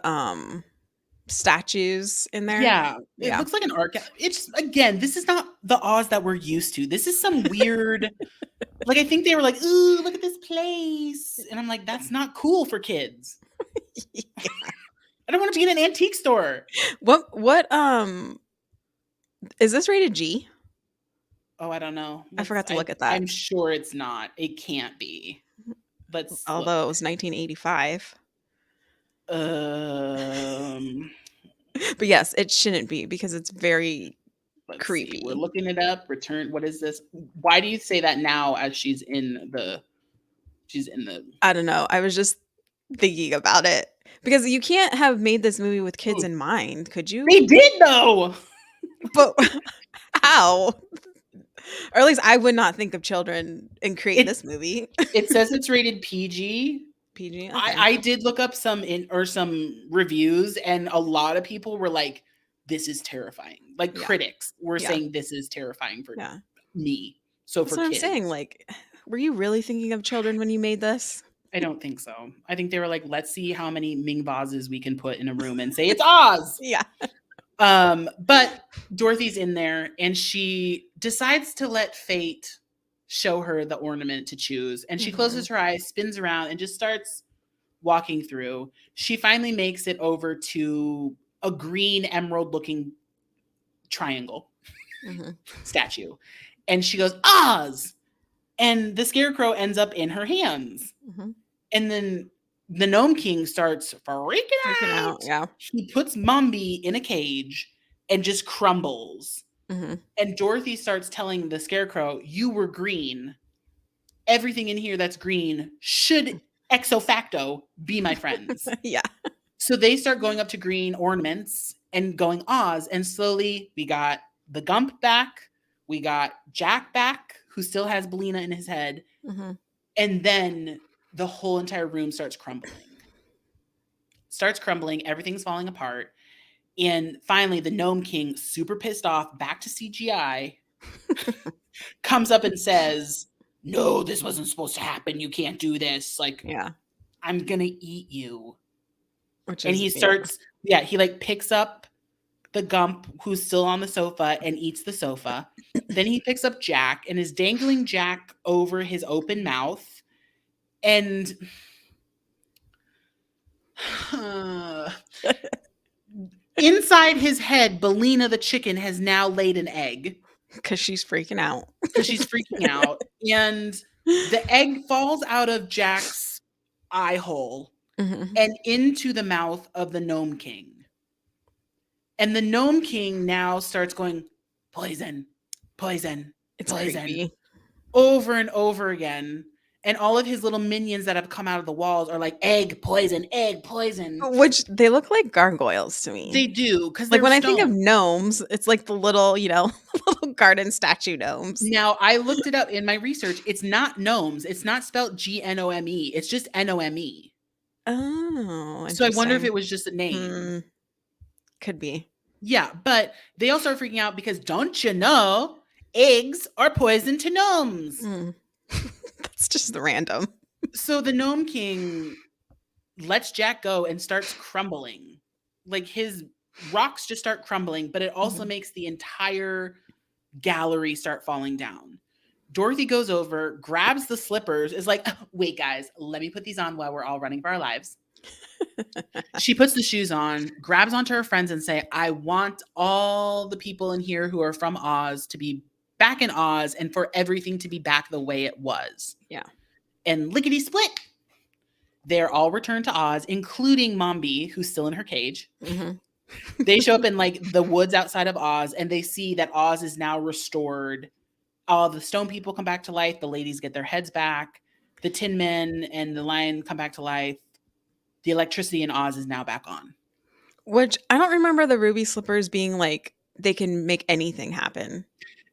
statues in there. yeah, it Yeah. looks like an art. It's again, this is not the Oz that we're used to. This is some weird, like I think they were like, ooh, look at this place. And I'm like, that's not cool for kids. I don't want to be in an antique store. What is this rated G? Oh, I don't know. I forgot to look at that. I'm sure it's not. It can't be. Let's look. Although it was 1985. Um, But yes, it shouldn't be because it's very let's see. We're creepy. looking it up. Return. What is this? Why do you say that now as she's in the I don't know. I was just thinking about it because you can't have made this movie with kids Ooh, in mind, could you? they did though. But how? Or at least I would not think of children in creating It this movie. it says it's rated PG. PG. I Okay. I did look up some reviews, and a lot of people were like, "This is terrifying." Like Yeah. critics were Yeah. saying, "This is terrifying for Yeah. me." So That's for what I'm saying. kids, Like, were you really thinking of children when you made this? I don't think so. I think they were like, "Let's see how many Ming vases we can put in a room and say it's Oz." Yeah. But Dorothy's in there and she decides to let fate show her the ornament to choose. And she Mhm. closes her eyes, spins around, and just starts walking through. She finally makes it over to a green emerald looking triangle Mhm. statue. And she goes, Oz! And the scarecrow ends up in her hands. Mhm. And then the Gnome King starts freaking Freaking out. out. Yeah. He puts Mombi in a cage and just crumbles. Mhm. And Dorothy starts telling the Scarecrow, you were green. Everything in here that's green should ex facto be my friends. Yeah. So they start going up to green ornaments and going Oz. And slowly we got the Gump back. We got Jack back, who still has Belina in his head. Mhm. And then the whole entire room starts crumbling. Everything's falling apart. And finally, the Gnome King, super pissed off, back to CGI, comes up and says, no, this wasn't supposed to happen. You can't do this. Like, Yeah. I'm going to eat you. Which And is he starts, he like picks up the Gump who's still on the sofa and eats the sofa. Then he picks up Jack and is dangling Jack over his open mouth. And inside his head, Belina the chicken has now laid an egg. because she's freaking out. Because she's freaking out. And the egg falls out of Jack's eye hole Mhm. and into the mouth of the Gnome King. And the Gnome King now starts going, poison, poison, It's poison, creepy. over and over again. And all of his little minions that have come out of the walls are like, egg, poison, egg, poison. Which they look like gargoyles to me. They do, because Like they're when I think of stone. gnomes, it's like the little, little garden statue gnomes. Now, I looked it up in my research. It's not gnomes. It's not spelled Gnome. It's just Nome. Oh, So I wonder if interesting. it was just a name. Could be. Yeah, but they all start freaking out because don't you know eggs are poison to gnomes? Mm. That's just random. So the gnome king lets Jack go and starts crumbling. Like his rocks just start crumbling, but it also Mhm. makes the entire gallery start falling down. Dorothy goes over, grabs the slippers, is like, wait, guys, let me put these on while we're all running for our lives. She puts the shoes on, grabs onto her friends and say, I want all the people in here who are from Oz to be back in Oz and for everything to be back the way it was. Yeah. And lickety split, they're all returned to Oz, including Mombi, who's still in her cage. Mhm. They show up in like the woods outside of Oz and they see that Oz is now restored. All the stone people come back to life. The ladies get their heads back. The Tin Men and the Lion come back to life. The electricity in Oz is now back on. Which I don't remember the ruby slippers being like they can make anything happen.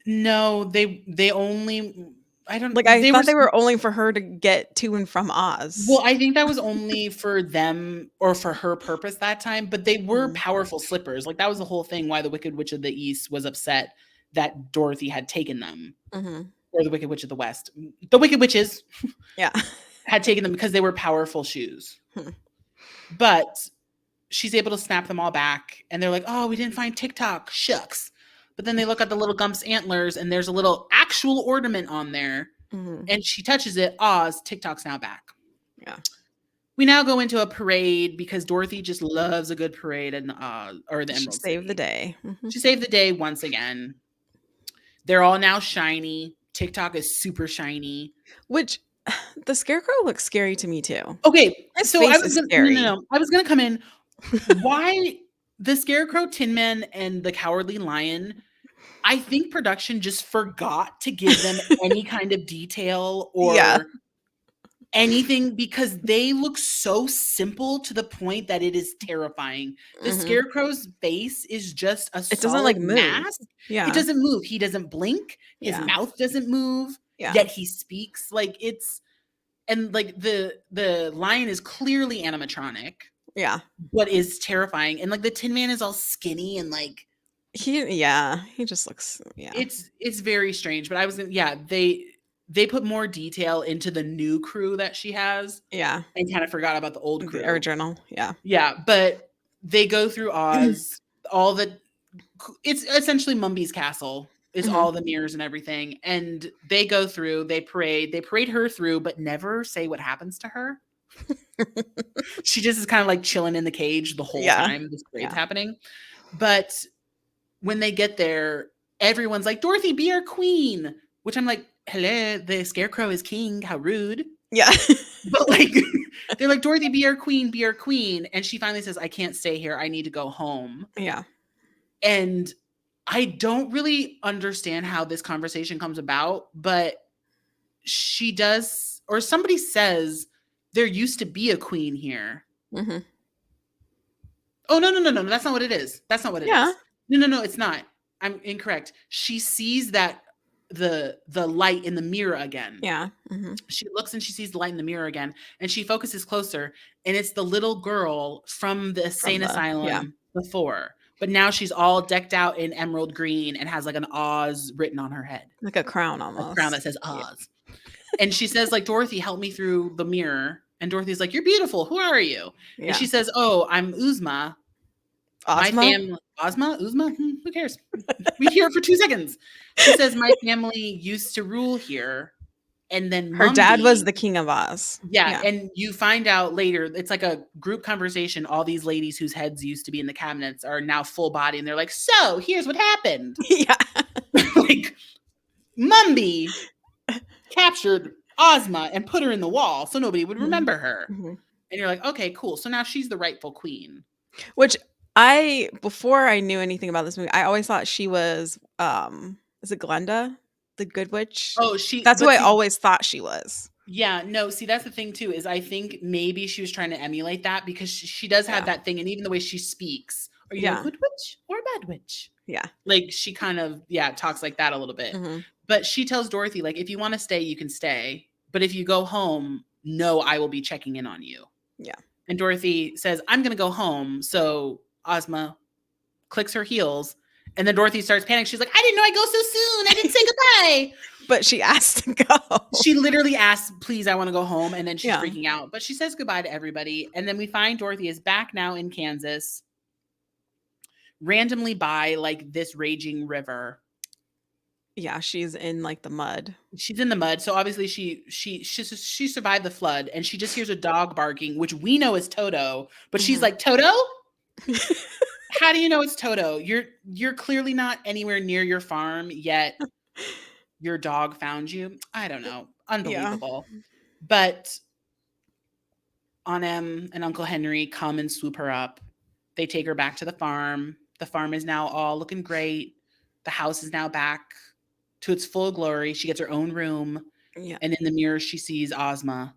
No, they only I don't Like I they were thought they were only for her to get to and from well, Oz. I think that was only for them or for her purpose that time, but they were Mhm. powerful slippers. Like that was the whole thing why the Wicked Witch of the East was upset that Dorothy had taken them, Mhm. or the Wicked Witch of the West. The Wicked Witches Yeah. had taken them because they were powerful shoes. Hmm. But she's able to snap them all back and they're like, "Oh, we didn't find TikTok. Shucks." But then they look at the little Gump's antlers and there's a little actual ornament on there. Mhm. And she touches it. Oz, TikTok's now back. Yeah. We now go into a parade because Dorothy just loves a good parade in or the She Emerald saved the City. day. Mhm. She saved the day once again. They're all now shiny. TikTok is super shiny. Which the scarecrow looks scary to me too. Okay, His so I face was is gonna no, no, scary. no. I was gonna come in. Why the Scarecrow, Tin Man, and the Cowardly Lion? I think production just forgot to give them any kind of detail Yeah. or anything because they look so simple to the point that it is terrifying. The Mhm. Scarecrow's face is just a It doesn't like solid move. mask. It Yeah. doesn't move. He doesn't blink. His Yeah. mouth doesn't move, Yeah. yet he speaks. Like it's and like the lion is clearly animatronic, Yeah. but is terrifying. And like the Tin Man is all skinny and like He just looks yeah. it's very strange. But I was yeah, they put more detail into the new crew that she has Yeah. and kind of forgot about the old The crew. original. Yeah. Yeah, but they go through Oz, all the it's essentially Mumby's castle is Mhm. all the mirrors and everything. And they go through, they parade her through, but never say what happens to her. She just is kind of like chilling in the cage the whole Yeah. time this parade's Yeah. happening. But when they get there, everyone's like, Dorothy, be our queen. Which I'm like, hello, the scarecrow is king. How rude. Yeah. But like, they're like, Dorothy, be our queen, be our queen. And she finally says, I can't stay here. I need to go home. Yeah. And I don't really understand how this conversation comes about, but she does, or somebody says, there used to be a queen here. Mhm. Oh, no, no, no, no. That's not what it is. That's not what it Yeah. is. No, no, no, it's not. I'm incorrect. She sees that the light in the mirror again. Yeah. Mhm. She looks and she sees the light in the mirror again, and she focuses closer, and it's the little girl from the From insane the yeah. asylum before. But now she's all decked out in emerald green and has like an Oz written on her head, Like a crown a crown that almost. says Yeah. Oz. And she says, like, Dorothy, help me through the mirror. And Dorothy's like, you're beautiful. Who are you? And Yeah. she says, oh, I'm Uzma. My Ozma? family, Ozma, Uzma, who cares? We hear it for 2 seconds. She says, my family used to rule here. And then Her dad was Mumby, the king of Oz. yeah. Yeah. And you find out later, it's like a group conversation. All these ladies whose heads used to be in the cabinets are now full body. And they're like, so here's what happened. Yeah. Like, Mumby captured Ozma and put her in the wall so nobody would Mhm. remember her. Mhm. And you're like, okay, cool. So now she's the rightful queen. Which before I knew anything about this movie, I always thought she was is it Glenda? The good witch? Oh, That's what but I see, always thought she was. yeah, no, see, that's the thing too, is I think maybe she was trying to emulate that because she does have Yeah. that thing. And even the way she speaks, are you a Yeah. good witch or a bad witch? Yeah. Like she kind of, yeah, talks like that a little bit. Mhm. But she tells Dorothy, like, if you want to stay, you can stay. But if you go home, no, I will be checking in on you. Yeah. And Dorothy says, I'm going to go home. So, Ozma, clicks her heels. And then Dorothy starts panicking. She's like, I didn't know I'd go so soon. I didn't say goodbye. But she asked to go. She literally asks, please, I want to go home. And then she's Yeah. freaking out. But she says goodbye to everybody. And then we find Dorothy is back now in Kansas, randomly by like this raging river. Yeah, she's in like the mud. She's in the mud. So obviously she survived the flood, and she just hears a dog barking, which we know is Toto. But she's like, Toto? How do you know it's Toto? You're clearly not anywhere near your farm yet. Your dog found you. I don't know. Unbelievable. Yeah. But Aunt Em and Uncle Henry come and swoop her up. They take her back to the farm. The farm is now all looking great. The house is now back to its full glory. She gets her own room. Yeah. And in the mirror, she sees Ozma.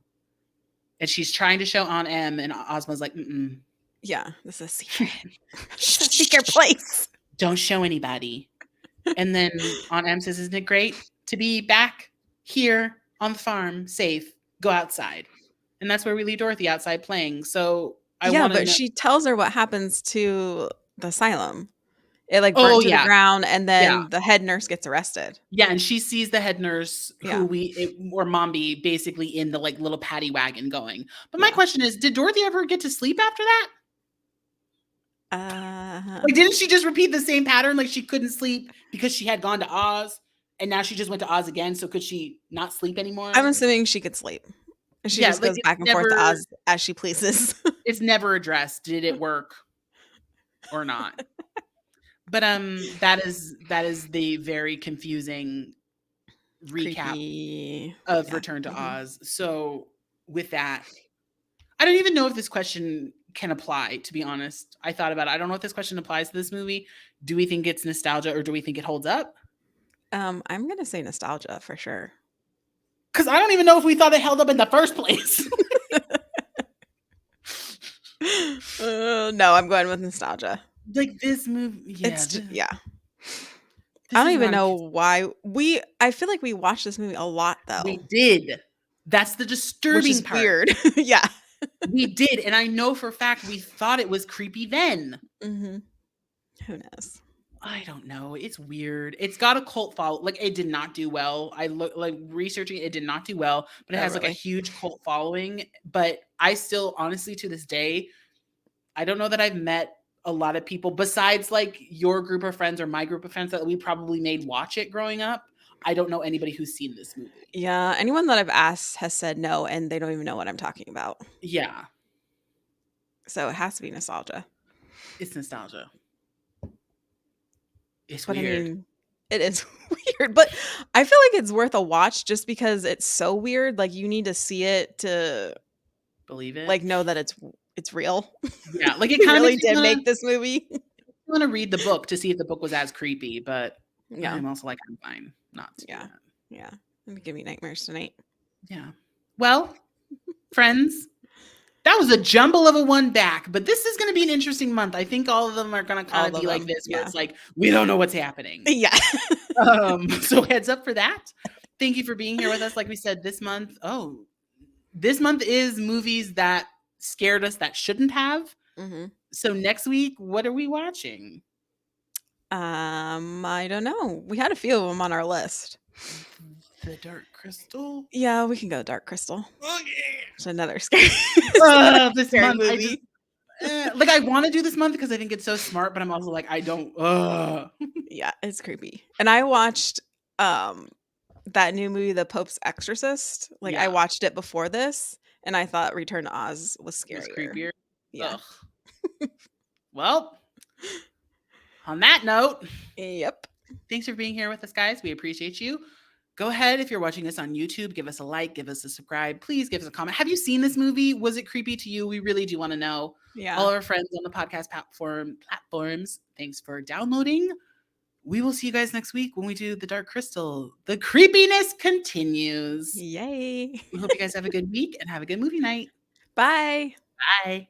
And she's trying to show Aunt Em, and Ozma's like, mm-mm. Yeah, this is a secret. It's a secret place. Don't show anybody. And then Aunt Em says, isn't it great to be back here on the farm, safe? Go outside. And that's where we leave Dorothy, outside playing. So she tells her what happens to the asylum. It like burnt to the ground, and then the head nurse gets arrested. Yeah, and she sees the head nurse or Mombi basically in the like little paddy wagon going. But my question is, did Dorothy ever get to sleep after that? Like, didn't she just repeat the same pattern? Like, she couldn't sleep because she had gone to Oz, and now she just went to Oz again. So could she not sleep anymore? I'm assuming she could sleep. And she just goes back and forth to Oz as she pleases. It's never addressed. Did it work or not? But that is the very confusing recap of Return to Oz. So with that, I don't even know if this question can apply, to be honest. I thought about it. I don't know if this question applies to this movie. Do we think it's nostalgia, or do we think it holds up? I'm going to say nostalgia for sure. Because I don't even know if we thought it held up in the first place. No, I'm going with nostalgia. Like this movie, I don't even know why I feel like we watched this movie a lot, though. We did. That's the disturbing part. Weird. Yeah. We did, and I know for a fact we thought it was creepy then. Mm-hmm. Who knows? I don't know. It's weird. It's got a cult follow. Like, it did not do well. I look like researching it did not do well, but it has like a huge cult following. But I still, honestly, to this day, I don't know that I've met a lot of people besides like your group of friends or my group of friends that we probably made watch it growing up. I don't know anybody who's seen this movie. Yeah. Anyone that I've asked has said no, and they don't even know what I'm talking about. Yeah. So it has to be nostalgia. It's nostalgia. It's weird. I mean, it is weird, but I feel like it's worth a watch just because it's so weird. Like, you need to see it to believe it. Like, know that it's real. Yeah, like it kind of really did make this movie. I want to read the book to see if the book was as creepy, but I'm also like, I'm fine not to. Yeah. Yeah. It'd give me nightmares tonight. Yeah. Well, friends, that was a jumble of a one back, but this is going to be an interesting month. I think all of them are going to kind of be like this, where it's like, we don't know what's happening. Yeah. So heads up for that. Thank you for being here with us. Like we said, this month is movies that scared us that shouldn't have. Mm-hmm. So next week, what are we watching? I don't know. We had a few of them on our list. The Dark Crystal? Yeah, we can go Dark Crystal. Okay. It's another scary, this scary month, movie. Like, I want to do this month because I think it's so smart, but I'm also like, I don't. Yeah, it's creepy. And I watched that new movie, The Pope's Exorcist. Like, I watched it before this, and I thought Return to Oz was scarier. It's creepier? Yeah. Well, on that note. Yep. Thanks for being here with us, guys. We appreciate you. Go ahead, if you're watching us on YouTube, give us a like, give us a subscribe. Please give us a comment. Have you seen this movie? Was it creepy to you? We really do want to know. Yeah. All our friends on the podcast platforms, thanks for downloading. We will see you guys next week when we do The Dark Crystal. The creepiness continues. Yay. We hope you guys have a good week and have a good movie night. Bye. Bye.